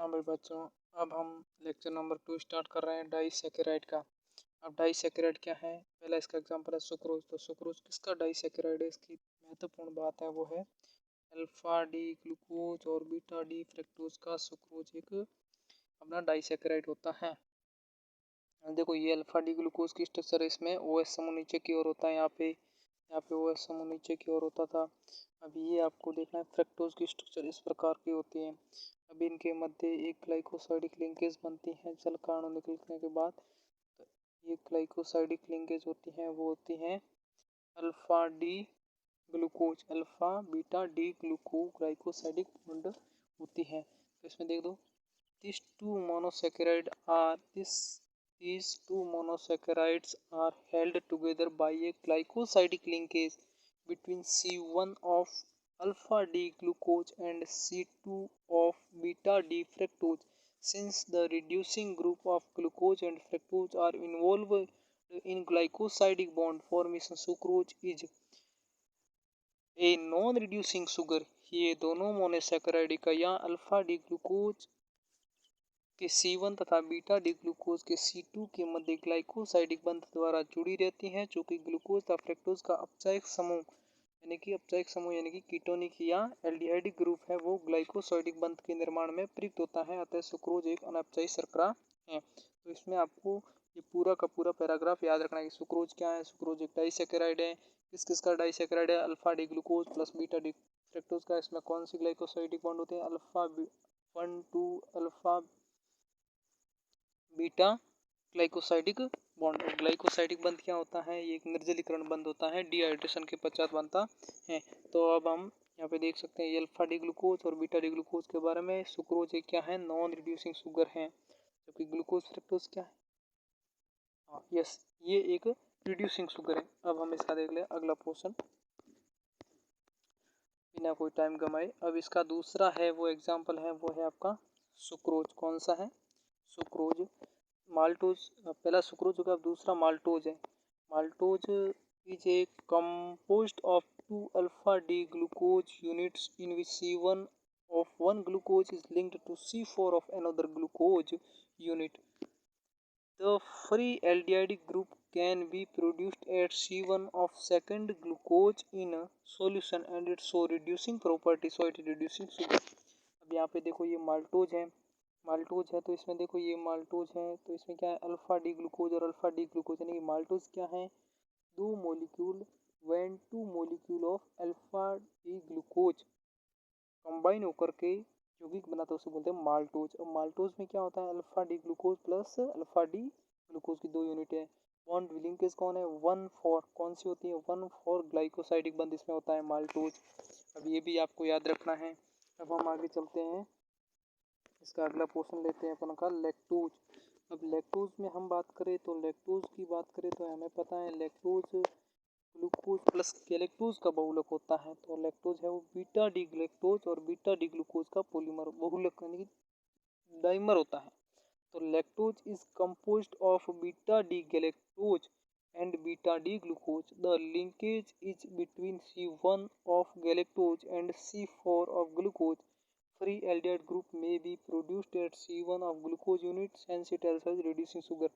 हाँ भाई बच्चों, अब हम लेक्चर नंबर 2 स्टार्ट कर रहे हैं डाइसैकेराइड का। अब डाइसैकेराइड क्या है, पहला इसका एग्जांपल है सुक्रोज। तो सुक्रोज किसका डाइसैकेराइड है, इसकी महत्वपूर्ण बात है वो है अल्फा डी ग्लूकोज और बीटा डी फ्रक्टोज का सुक्रोज एक अपना डाइसैकेराइड होता है। देखो ये अल्फा डी ग्लूकोज की स्ट्रक्चर है, इसमें ओ एस समूह नीचे की ओर होता है, यहाँ पे ओ एस समूह नीचे की ओर होता था। अब ये आपको देखना है फ्रक्टोज की स्ट्रक्चर इस प्रकार की होती है। अब इनके मध्य एक ग्लाइकोसाइडिक लिंकेज बनती है जल का अणु निकलने के बाद। तो ये ग्लाइकोसाइडिक लिंकेज होती है वो होती है alpha D glucose, alpha beta D gluco glycosidic bond होती है। तो इसमें देख दो these two monosaccharide are this these two monosaccharides are held together by a glycosidic linkage between C1 of alpha D glucose and C2 of beta D fructose. Since the reducing group of glucose and fructose are involved in glycosidic bond formation, sucrose is a non-reducing sugar. ये दोनों monosaccharide इकाइयाँ alpha D glucose के C1 तथा beta D glucose के C2 के मध्य glycosidic बंध द्वारा जुड़ी रहती हैं, जो कि ग्लूकोज तथा फ्रक्टोज का अपचायक समूह यानी कि कीटोनिक या एल्डिहाइडिक ग्रुप है, वो ग्लाइकोसाइडिक बंध के निर्माण में प्रयुक्त होता है। अतः सुक्रोज एक अनपचायी शर्करा है। तो इसमें आपको ये पूरा का पूरा पैराग्राफ याद रखना है कि सुक्रोज क्या है। सुक्रोज एक डाइसैकेराइड है। किसका डाइसैकेराइड है? Alpha D glucose plus beta D fructose का। इसमें कौन सी ग्लाइकोसाइडिक बॉन्ड होते हैं? Alpha 1 2 alpha beta glycosidic bond. Glycosidic बंध क्या होता है? ये एक निर्जलीकरण बंध होता है, डिहाइड्रेशन के पश्चात बनता है। तो अब हम यहाँ पे देख सकते हैं ये अल्फा डी ग्लूकोज और बीटा डी ग्लूकोज के बारे में। सुक्रोज एक क्या है? नॉन रिड्यूसिंग शुगर है, जबकि ग्लूकोज फ्रक्टोज क्या है? हाँ यस, ये एक रिड्यूसिंग शुगर है। अब हम इसका देख लें अगला पोर्शन बिना कोई टाइम गमाए। अब इसका दूसरा है वो एग्जाम्पल है वो है आपका सुक्रोज। कौन सा है? सुक्रोज। माल्टोज पहला सुक्रोज होगा, अब दूसरा माल्टोज है। Maltose is a compost of 2 alpha D glucose units in which C1 of one glucose is linked to C4 of another glucose unit. The free aldehyde group can be produced at C1 of second glucose in a solution and it show reducing property, so it reducing sugar. अब यहाँ पे देखो ये maltose है, maltose है तो इसमें देखो ये माल्टोज है तो इसमें क्या है? अल्फा डी ग्लूकोज और अल्फा डी ग्लूकोज, यानी कि माल्टोज क्या है? दो molecule when 2 molecule of alpha D glucose combine होकर के यौगिक बनाता है उसे बोलते हैं माल्टोज। और माल्टोज में क्या होता है? Alpha D glucose plus alpha D glucose की दो यूनिट है। बॉन्ड लिंकेज कौन है? 1 4 कौन सी होती है? 1 4 ग्लाइकोसाइडिक बंध इसमें होता है माल्टोज। अब ये भी आपको याद रखना है। अब हम आगे चलते हैं, इसका अगला पोर्शन लेते हैं अपन का लैक्टोज। अब लैक्टोज में हम बात करें तो लैक्टोज की बात करें तो हमें पता है लैक्टोज ग्लूकोज प्लस गैलेक्टोज का बहुलक होता है। तो लैक्टोज है वो बीटा डी गैलेक्टोज और बीटा डी ग्लूकोज का पॉलीमर बहुलक यानी कि डाइमर होता है। तो lactose is composed of beta D galactose and beta D glucose. The linkage is between C1 of galactose and C4 of glucose. Free aldehyde group may be produced at C1 of glucose unit, hence it helps us reducing sugar.